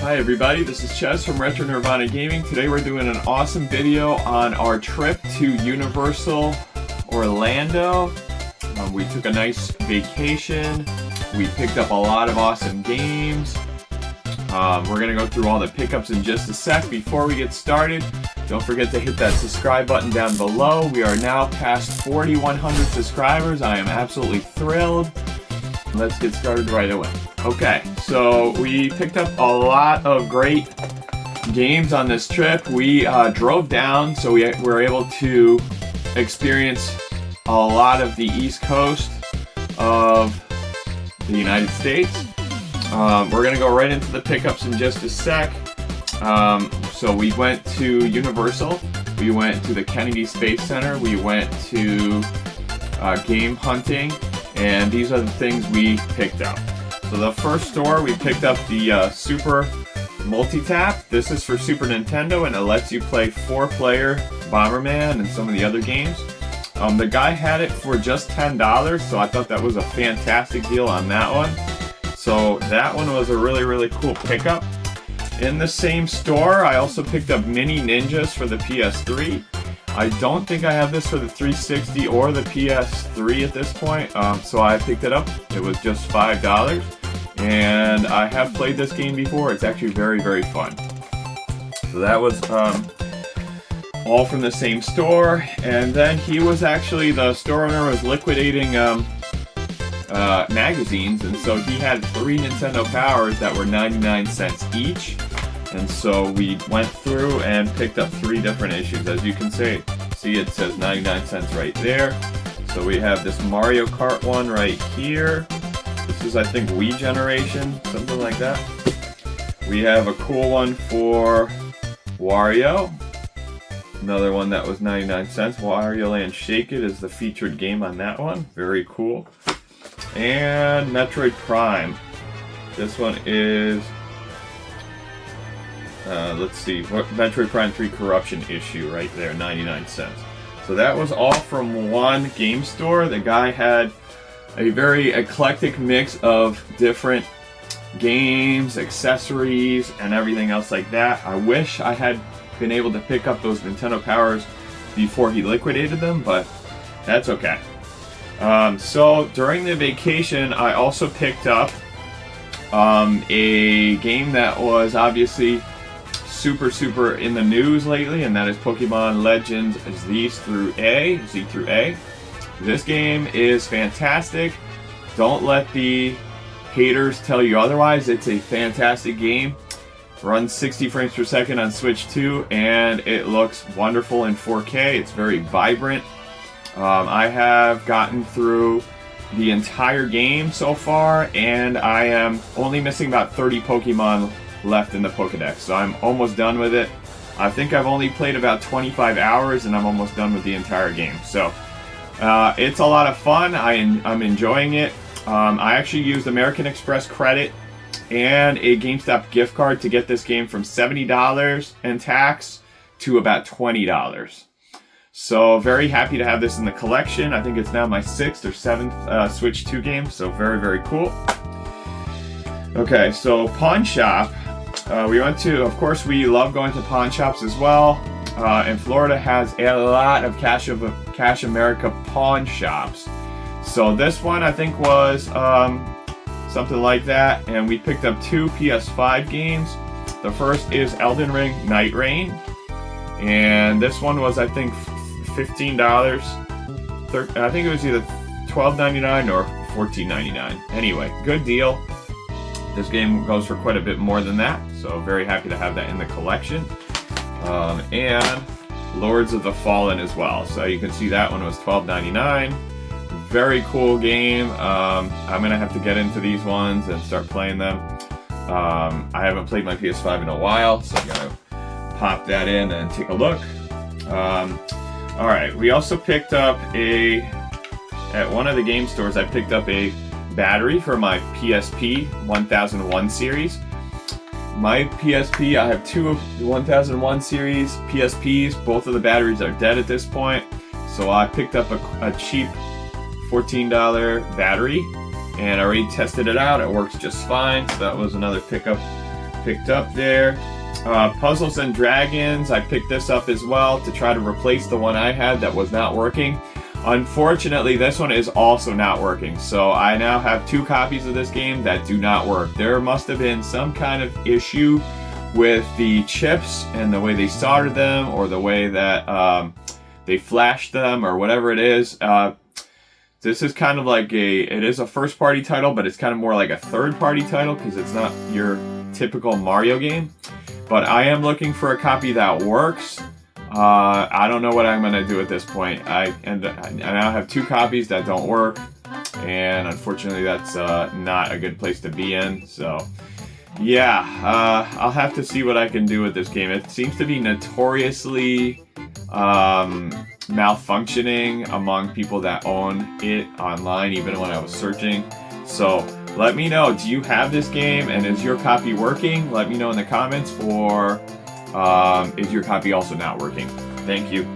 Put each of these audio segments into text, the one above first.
Hi everybody, this is Ches from Retro Nirvana Gaming. Today we're doing an awesome video on our trip to Universal Orlando. We took a nice vacation. We picked up a lot of awesome games. We're going to go through all the pickups in just a sec. Before we get started, don't forget to hit that subscribe button down below. We are now past 4,100 subscribers. I am absolutely thrilled. Let's get started right away. Okay, so we picked up a lot of great games on this trip. We drove down, so we were able to experience a lot of the East Coast of the United States. We're going to go right into the pickups in just a sec. So we went to Universal. We went to the Kennedy Space Center. We went to game hunting. And these are the things we picked up. So the first store, we picked up the Super Multi-Tap. This is for Super Nintendo, and it lets you play 4-player Bomberman and some of the other games. The guy had it for just $10, so I thought that was a fantastic deal on that one. So that one was a really cool pickup. In the same store, I also picked up Mini Ninjas for the PS3. I don't think I have this for the 360 or the PS3 at this point, so I picked it up. It was just $5, and I have played this game before. It's actually very fun. So that was all from the same store, and then the store owner was liquidating magazines, and so he had 3 Nintendo Powers that were 99 cents each. And so we went through and picked up 3 different issues. As you can see, it says 99 cents right there. So we have this Mario Kart one right here. This is, I think, Wii Generation, something like that. We have a cool one for Wario. Another one that was 99 cents. Wario Land Shake It is the featured game on that one. Very cool. And Metroid Prime. This one is... let's see, Metroid Prime 3 Corruption issue right there, 99 cents. So that was all from one game store. The guy had a very eclectic mix of different games, accessories, and everything else like that. I wish I had been able to pick up those Nintendo Powers before he liquidated them, but that's okay. So during the vacation, I also picked up a game that was obviously super in the news lately, and that is Pokemon Legends Z through A. This game is fantastic. Don't let the haters tell you otherwise. It's a fantastic game. Runs 60 frames per second on Switch 2, and it looks wonderful in 4K. It's very vibrant. I have gotten through the entire game so far, and I am only missing about 30 Pokemon left in the Pokedex, so I'm almost done with it. I think I've only played about 25 hours, and I'm almost done with the entire game. So it's a lot of fun. I'm enjoying it. I actually used American Express credit and a GameStop gift card to get this game from $70 and tax to about $20. So very happy to have this in the collection. I think it's now my 6th or 7th Switch 2 game, so very cool. Okay, so Pawn Shop. We went to, of course, we love going to pawn shops as well. And Florida has a lot of Cash America pawn shops. So this one, I think, was something like that. And we picked up 2 PS5 games. The first is Elden Ring Night Rain. And this one was, I think, $15. I think it was either $12.99 or $14.99. Anyway, good deal. This game goes for quite a bit more than that, so very happy to have that in the collection. And Lords of the Fallen as well. So you can see that one was $12.99. Very cool game. I'm going to have to get into these ones and start playing them. I haven't played my PS5 in a while, so I'm going to pop that in and take a look. Alright, we also picked up at one of the game stores, I picked up a battery for my PSP 1001 series. My PSP, I have 2 of the 1001 series PSPs. Both of the batteries are dead at this point, so I picked up a cheap $14 battery, and I already tested it out. It works just fine, so that was another pickup picked up there. Puzzles and Dragons, I picked this up as well to try to replace the one I had that was not working. Unfortunately, this one is also not working, so I now have 2 copies of this game that do not work. There must have been some kind of issue with the chips and the way they soldered them, or the way that they flashed them, or whatever it is. This is kind of like it is a first-party title, but it's kind of more like a third-party title because it's not your typical Mario game. But I am looking for a copy that works. I don't know what I'm going to do at this point. I now have 2 copies that don't work, and unfortunately that's not a good place to be in. So yeah, I'll have to see what I can do with this game. It seems to be notoriously malfunctioning among people that own it online, even when I was searching. So let me know, do you have this game, and is your copy working? Let me know in the comments, or is your copy also not working? Thank you.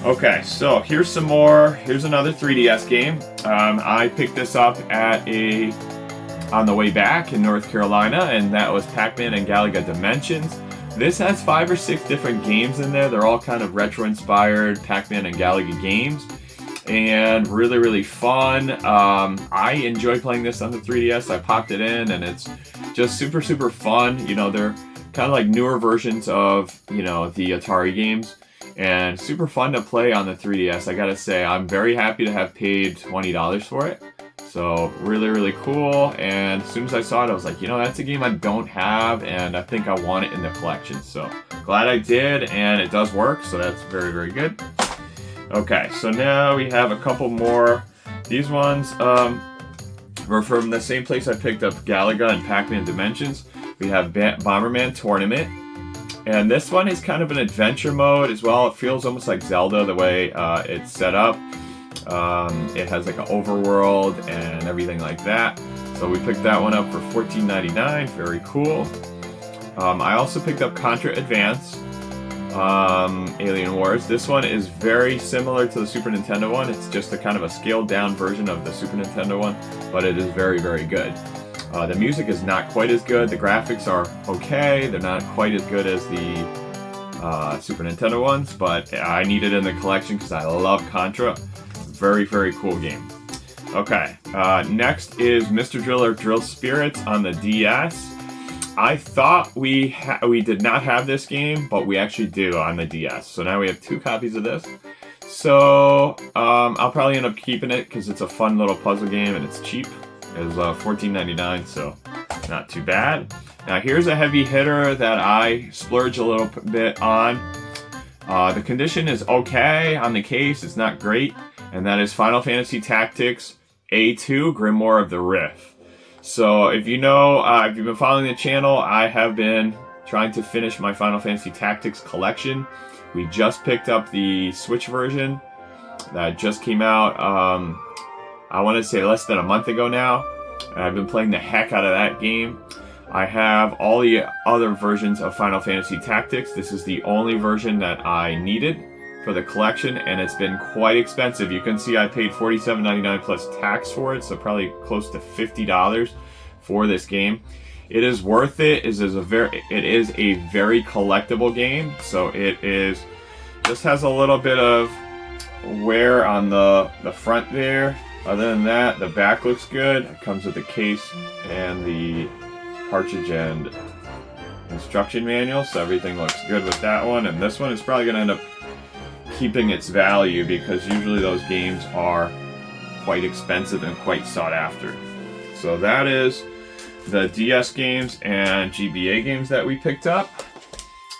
Okay, so here's some more. Here's another 3DS game. I picked this up on the way back in North Carolina, and that was Pac-Man and Galaga Dimensions. This has 5 or 6 different games in there. They're all kind of retro-inspired Pac-Man and Galaga games, and really, really fun. I enjoy playing this on the 3DS. I popped it in, and it's just super, super fun. You know, they're kind of like newer versions of, you know, the Atari games, and super fun to play on the 3DS. I gotta say, I'm very happy to have paid $20 for it. So really, really cool. And as soon as I saw it, I was like, you know, that's a game I don't have, and I think I want it in the collection. So glad I did, and it does work, so that's very, very good. Okay, so now we have a couple more. These ones were from the same place I picked up Galaga and Pac-Man Dimensions. We have Bomberman Tournament, and this one is kind of an adventure mode as well. It feels almost like Zelda the way it's set up. It has like an overworld and everything like that. So we picked that one up for $14.99. Very cool. I also picked up Contra Advance, Alien Wars. This one is very similar to the Super Nintendo one. It's just a kind of a scaled down version of the Super Nintendo one, but it is very, very good. The music is not quite as good. The graphics are okay. They're not quite as good as the Super Nintendo ones, but I need it in the collection because I love Contra. Very, very cool game. Okay, next is Mr. Driller Drill Spirits on the DS. I thought we did not have this game, but we actually do on the DS. So now we have 2 copies of this. So I'll probably end up keeping it because it's a fun little puzzle game and it's cheap. It's $14.99, so not too bad. Now here's a heavy hitter that I splurge a little bit on. The condition is okay on the case. It's not great. And that is Final Fantasy Tactics A2 Grimoire of the Rift. So if you know, if you've been following the channel, I have been trying to finish my Final Fantasy Tactics collection. We just picked up the Switch version that just came out, I want to say less than a month ago now. And I've been playing the heck out of that game. I have all the other versions of Final Fantasy Tactics. This is the only version that I needed for the collection, and it's been quite expensive. You can see I paid $47.99 plus tax for it, so probably close to $50 for this game. It is worth it. It is a very collectible game. So it is just has a little bit of wear on the front there. Other than that, the back looks good. It comes with the case and the cartridge and instruction manual, so everything looks good with that one. And this one is probably going to end up keeping its value because usually those games are quite expensive and quite sought after. So that is the DS games and GBA games that we picked up.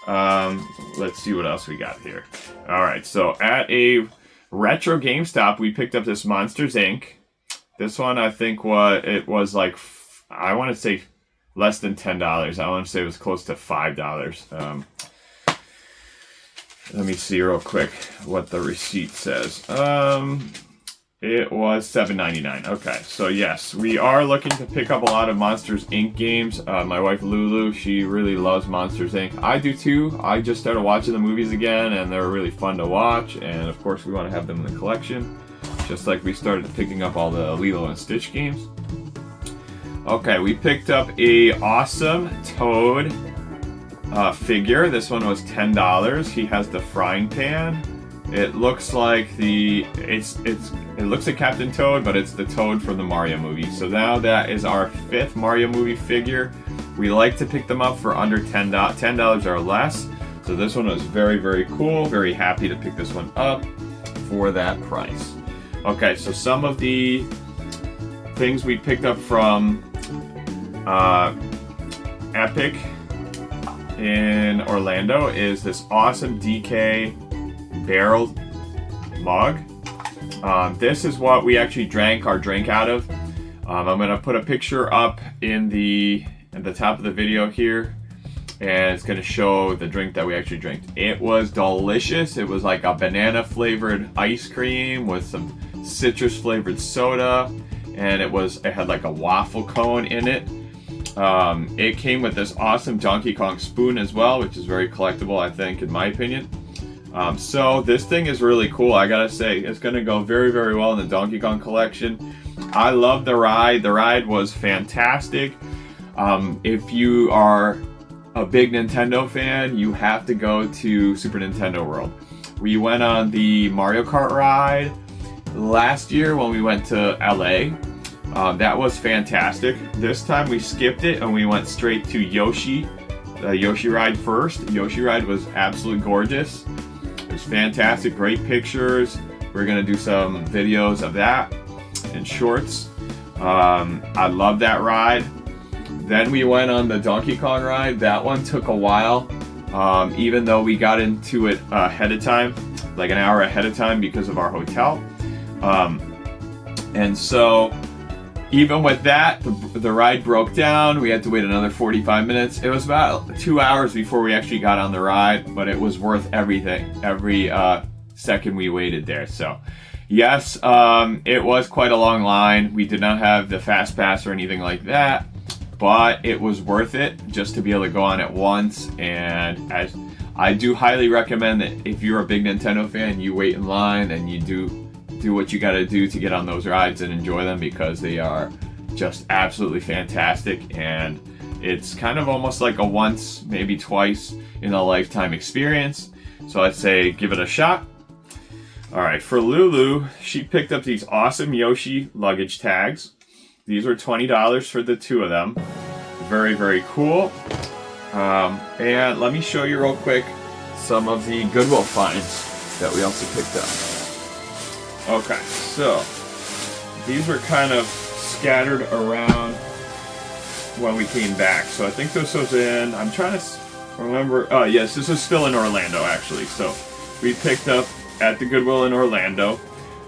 Let's see what else we got here. Alright, so at a retro GameStop, we picked up this Monsters, Inc. This one, I think, was like, I want to say less than $10. I want to say it was close to $5. Let me see real quick what the receipt says. It was $7.99. Okay, so yes, we are looking to pick up a lot of Monsters, Inc. games. My wife Lulu, she really loves Monsters, Inc. I do too. I just started watching the movies again, and they're really fun to watch. And of course, we want to have them in the collection, just like we started picking up all the Lilo and Stitch games. Okay, we picked up a awesome Toad figure. This one was $10. He has the frying pan. It looks like it looks like Captain Toad, but it's the Toad from the Mario movie. So now that is our 5th Mario movie figure. We like to pick them up for under $10 or less. So this one was very, very cool. Very happy to pick this one up for that price. Okay, so some of the things we picked up from Epic in Orlando is this awesome DK barrel mug. This is what we actually drank our drink out of. I'm gonna put a picture up at the top of the video here, and it's gonna show the drink that we actually drank. It was delicious. It was like a banana flavored ice cream with some citrus flavored soda, and it had like a waffle cone in it. It came with this awesome Donkey Kong spoon as well, which is very collectible, I think, in my opinion. So this thing is really cool. I gotta say, it's gonna go very, very well in the Donkey Kong collection. I love the ride. The ride was fantastic. If you are a big Nintendo fan, you have to go to Super Nintendo World. We went on the Mario Kart ride last year when we went to LA. That was fantastic. This time we skipped it and we went straight to Yoshi, the Yoshi ride first. Yoshi ride was absolutely gorgeous. It was fantastic, great pictures. We're gonna do some videos of that and shorts. I love that ride. Then we went on the Donkey Kong ride. That one took a while, even though we got into it ahead of time, like an hour ahead of time because of our hotel. And so even with that, the ride broke down. We had to wait another 45 minutes. It was about 2 hours before we actually got on the ride, but it was worth everything, every second we waited there. So yes, it was quite a long line. We did not have the fast pass or anything like that, but it was worth it just to be able to go on at once. And I do highly recommend that if you're a big Nintendo fan, you wait in line and you do what you got to do to get on those rides and enjoy them, because they are just absolutely fantastic. And it's kind of almost like a once, maybe twice in a lifetime experience. So I'd say give it a shot. All right, for Lulu, she picked up these awesome Yoshi luggage tags. These were $20 for the 2 of them. Very, very cool. And let me show you real quick some of the Goodwill finds that we also picked up. Okay, so these were kind of scattered around when we came back. So I think this was I'm trying to remember. Oh, yes, this is still in Orlando, actually. So we picked up at the Goodwill in Orlando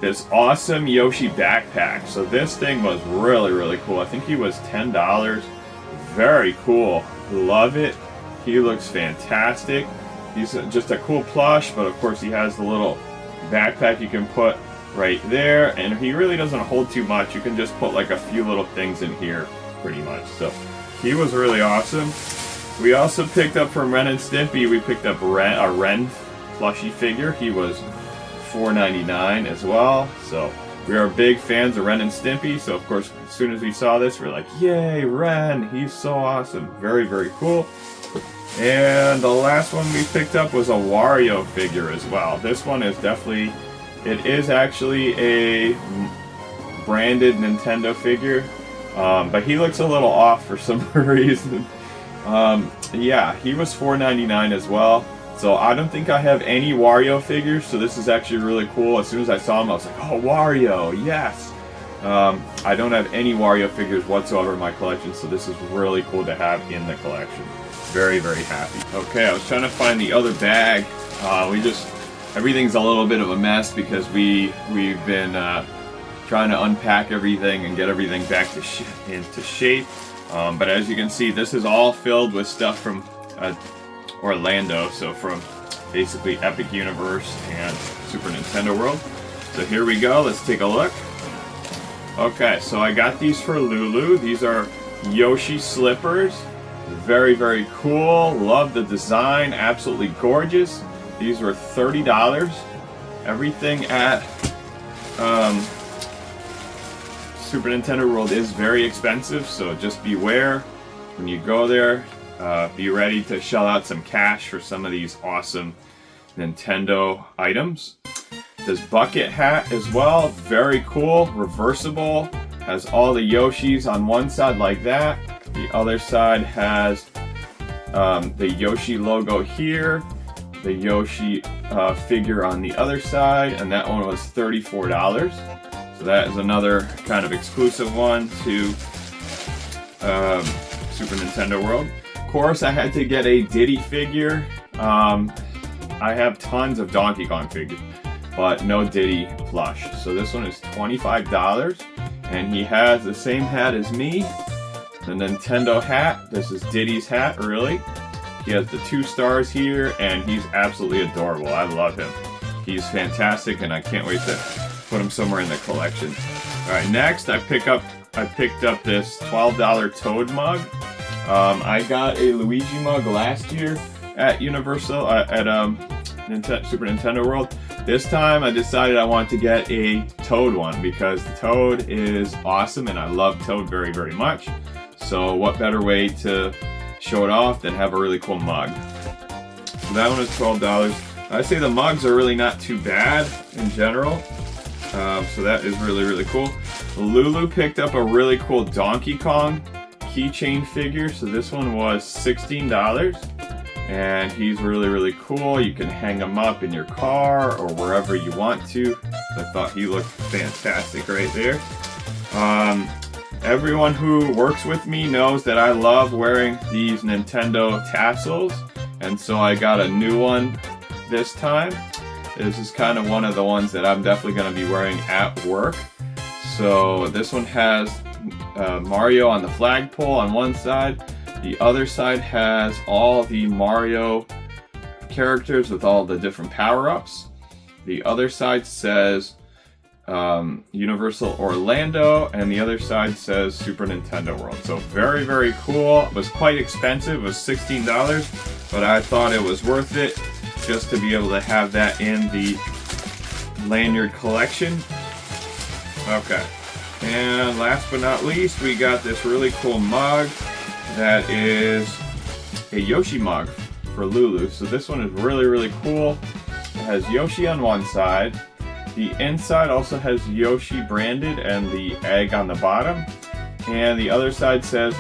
this awesome Yoshi backpack. So this thing was really, really cool. I think he was $10. Very cool. Love it. He looks fantastic. He's just a cool plush, but of course he has the little backpack you can put right there, and he really doesn't hold too much. You can just put like a few little things in here pretty much. So he was really awesome. We also picked up from Ren and Stimpy, we picked up a Ren plushie figure. He was $4.99 as well. So we are big fans of Ren and Stimpy, so of course as soon as we saw this, we're like, yay, Ren, he's so awesome. Very, very cool. And the last one we picked up was a Wario figure as well. This one is definitely, it is actually a branded Nintendo figure, but he looks a little off for some reason. Yeah, he was $4.99 as well. So I don't think I have any Wario figures, so this is actually really cool. As soon as I saw him, I was like, oh, Wario, yes! I don't have any Wario figures whatsoever in my collection, so this is really cool to have in the collection. Very, very happy. Okay, I was trying to find the other bag. Everything's a little bit of a mess because we've been trying to unpack everything and get everything back into shape. But as you can see, this is all filled with stuff from Orlando, so from basically Epic Universe and Super Nintendo World. So here we go, let's take a look. Okay, so I got these for Lulu. These are Yoshi slippers. Very, very cool. Love the design, absolutely gorgeous. These were $30. Everything at Super Nintendo World is very expensive, so just beware when you go there. Be ready to shell out some cash for some of these awesome Nintendo items. This bucket hat as well, very cool, reversible, has all the Yoshis on one side like that. The other side has the Yoshi logo here, the Yoshi figure on the other side, and that one was $34. So that is another kind of exclusive one to Super Nintendo World. Of course, I had to get a Diddy figure. I have tons of Donkey Kong figures, but no Diddy plush. So this one is $25, and he has the same hat as me, the Nintendo hat. This is Diddy's hat, really. He has the 2 stars here, and he's absolutely adorable. I love him. He's fantastic, and I can't wait to put him somewhere in the collection. All right, next I picked up this $12 Toad mug. I got a Luigi mug last year at Universal at Super Nintendo World. This time I decided I wanted to get a Toad one because Toad is awesome and I love Toad very, very much. So what better way to show it off than have a really cool mug. So that one is $12. I'd say the mugs are really not too bad in general. So that is really, really cool. Lulu picked up a really cool Donkey Kong keychain figure. So this one was $16. And he's really, really cool. You can hang him up in your car or wherever you want to. I thought he looked fantastic right there. Everyone who works with me knows that I love wearing these Nintendo tassels. And so I got a new one this time. This is kind of one of the ones that I'm definitely going to be wearing at work. So this one has Mario on the flagpole on one side. The other side has all the Mario characters with all the different power-ups. The other side says Universal Orlando, and the other side says Super Nintendo World. So very, very cool. It was quite expensive. It was $16, but I thought it was worth it just to be able to have that in the lanyard collection. Okay. And last but not least, we got this really cool mug that is a Yoshi mug for Lulu. So this one is really, really cool. It has Yoshi on one side. The inside also has Yoshi branded and the egg on the bottom. And the other side says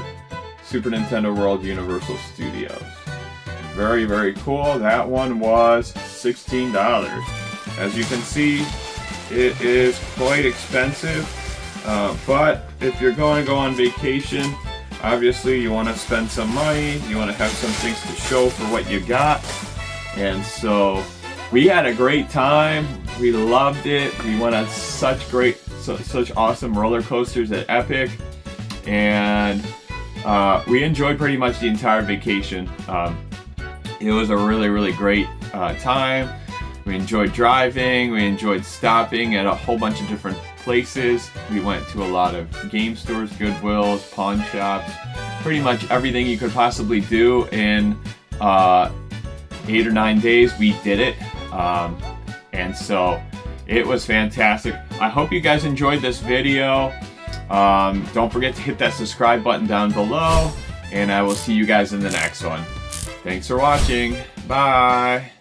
Super Nintendo World Universal Studios. Very, very cool. That one was $16. As you can see, it is quite expensive. But if you're going to go on vacation, obviously you want to spend some money. You want to have some things to show for what you got. And so we had a great time. We loved it. We went on such awesome roller coasters at Epic. And we enjoyed pretty much the entire vacation. It was a really, really great time. We enjoyed driving. We enjoyed stopping at a whole bunch of different places. We went to a lot of game stores, Goodwills, pawn shops, pretty much everything you could possibly do in 8 or 9 days. We did it. And so it was fantastic. I hope you guys enjoyed this video. Don't forget to hit that subscribe button down below, and I will see you guys in the next one. Thanks for watching. Bye.